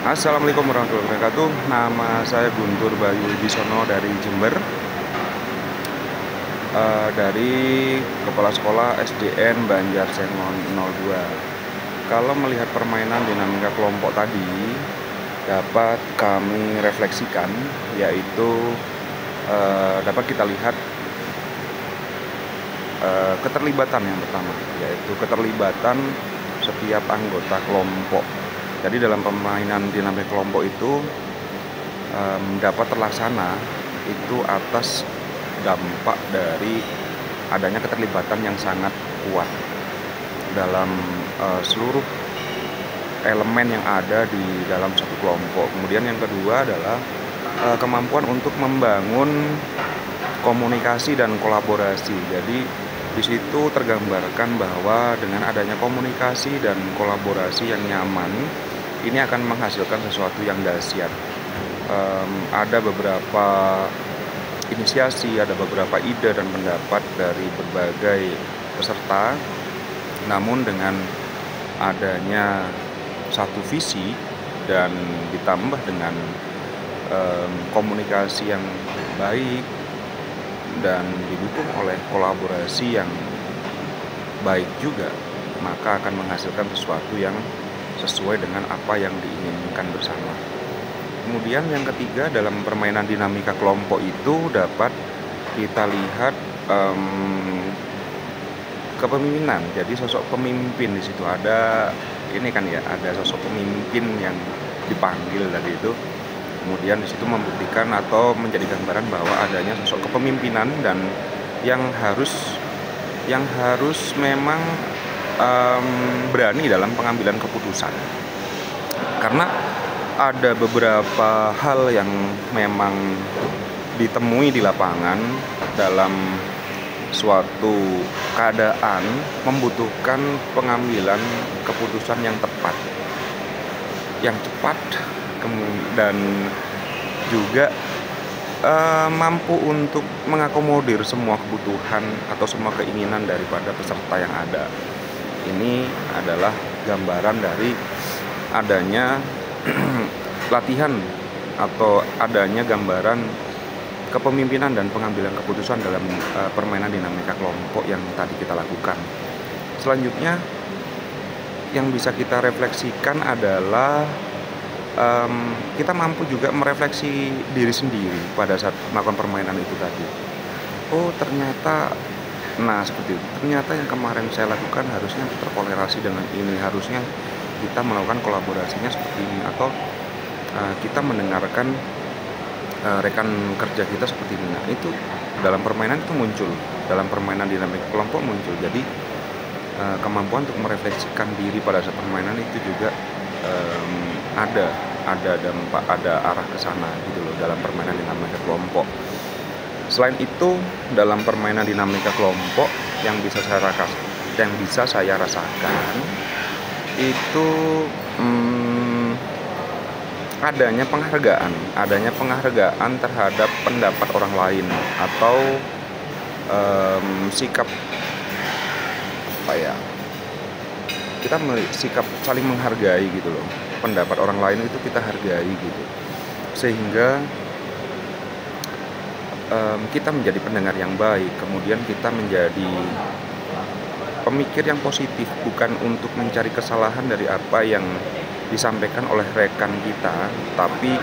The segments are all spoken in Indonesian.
Assalamualaikum warahmatullahi wabarakatuh. Nama saya Guntur Bayu Wibisono dari Jember, dari Kepala Sekolah SDN Banjarsengon 02. Kalau melihat permainan dinamika kelompok tadi, dapat kami refleksikan, yaitu dapat kita lihat keterlibatan yang pertama, yaitu keterlibatan setiap anggota kelompok. Jadi dalam permainan dinamika kelompok itu dapat terlaksana itu atas dampak dari adanya keterlibatan yang sangat kuat dalam seluruh elemen yang ada di dalam satu kelompok. Kemudian yang kedua adalah kemampuan untuk membangun komunikasi dan kolaborasi. Jadi di situ tergambarkan bahwa dengan adanya komunikasi dan kolaborasi yang nyaman, ini akan menghasilkan sesuatu yang dahsyat. Ada beberapa inisiasi, ada beberapa ide dan pendapat dari berbagai peserta, namun dengan adanya satu visi dan ditambah dengan komunikasi yang baik dan didukung oleh kolaborasi yang baik juga, maka akan menghasilkan sesuatu yang sesuai dengan apa yang diinginkan bersama. Kemudian yang ketiga, dalam permainan dinamika kelompok itu dapat kita lihat kepemimpinan. Jadi sosok pemimpin di situ ada, ini kan ya, ada sosok pemimpin yang dipanggil tadi itu. Kemudian di situ membuktikan atau menjadi gambaran bahwa adanya sosok kepemimpinan dan yang harus memang berani dalam pengambilan keputusan. Karena ada beberapa hal yang memang ditemui di lapangan dalam suatu keadaan membutuhkan pengambilan keputusan yang tepat, yang cepat, dan juga mampu untuk mengakomodir semua kebutuhan atau semua keinginan daripada peserta yang ada. Ini adalah gambaran dari adanya latihan atau adanya gambaran kepemimpinan dan pengambilan keputusan dalam permainan dinamika kelompok yang tadi kita lakukan. Selanjutnya yang bisa kita refleksikan adalah kita mampu juga merefleksi diri sendiri pada saat melakukan permainan itu tadi. Oh ternyata, nah seperti itu. Ternyata yang kemarin saya lakukan harusnya terkolerasi dengan ini, harusnya kita melakukan kolaborasinya seperti ini, atau kita mendengarkan rekan kerja kita seperti ini. Nah itu dalam permainan itu muncul, dalam permainan dinamika kelompok muncul. Jadi kemampuan untuk merefleksikan diri pada saat permainan itu juga ada dampak, ada arah ke sana gitu loh dalam permainan dinamika kelompok. Selain itu, dalam permainan dinamika kelompok yang bisa saya rasakan itu adanya penghargaan terhadap pendapat orang lain, atau sikap apa ya, kita sikap saling menghargai gitu loh. Pendapat orang lain itu kita hargai gitu, sehingga kita menjadi pendengar yang baik, kemudian kita menjadi pemikir yang positif, bukan untuk mencari kesalahan dari apa yang disampaikan oleh rekan kita, tapi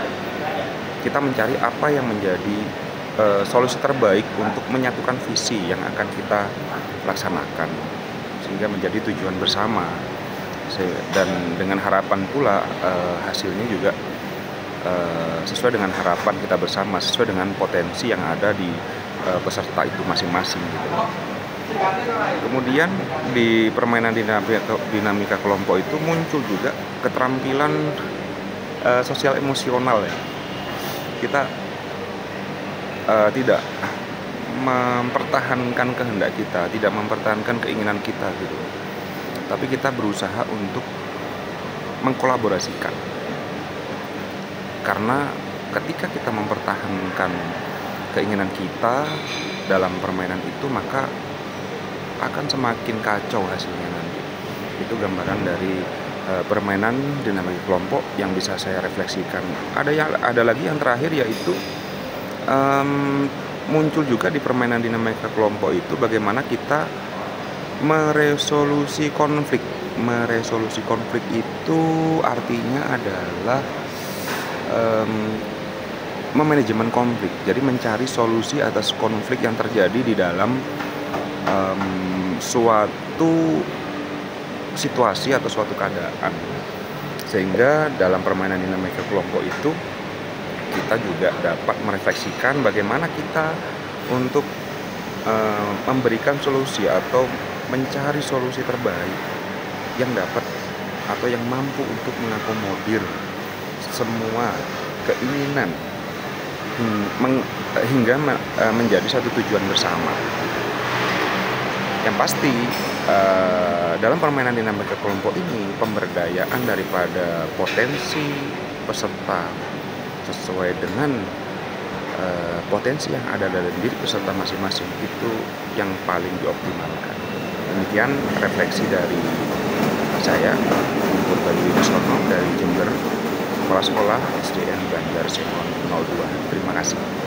kita mencari apa yang menjadi solusi terbaik untuk menyatukan visi yang akan kita laksanakan, sehingga menjadi tujuan bersama. Dan dengan harapan pula hasilnya juga sesuai dengan harapan kita bersama, sesuai dengan potensi yang ada di peserta itu masing-masing gitu. Kemudian di permainan dinamika kelompok itu muncul juga keterampilan sosial emosional ya. Kita tidak mempertahankan kehendak kita, tidak mempertahankan keinginan kita gitu, tapi kita berusaha untuk mengkolaborasikan. Karena ketika kita mempertahankan keinginan kita dalam permainan itu, maka akan semakin kacau hasilnya nanti. Itu gambaran dari permainan dinamika kelompok yang bisa saya refleksikan. Ada lagi yang terakhir, yaitu muncul juga di permainan dinamika kelompok itu bagaimana kita meresolusi konflik. Meresolusi konflik itu artinya adalah memanajemen konflik. Jadi mencari solusi atas konflik yang terjadi di dalam suatu situasi atau suatu keadaan. Sehingga dalam permainan dinamika kelompok itu kita juga dapat merefleksikan bagaimana kita untuk memberikan solusi atau mencari solusi terbaik yang dapat atau yang mampu untuk mengakomodir semua keinginan hingga menjadi satu tujuan bersama. Yang pasti dalam permainan dinamika kelompok ini, pemberdayaan daripada potensi peserta sesuai dengan potensi yang ada dalam diri peserta masing-masing itu yang paling dioptimalkan. Demikian refleksi dari saya, Purba Dwi Nusono dari Jember, Kepala Sekolah SDN Banjar Simon 02. Terima kasih.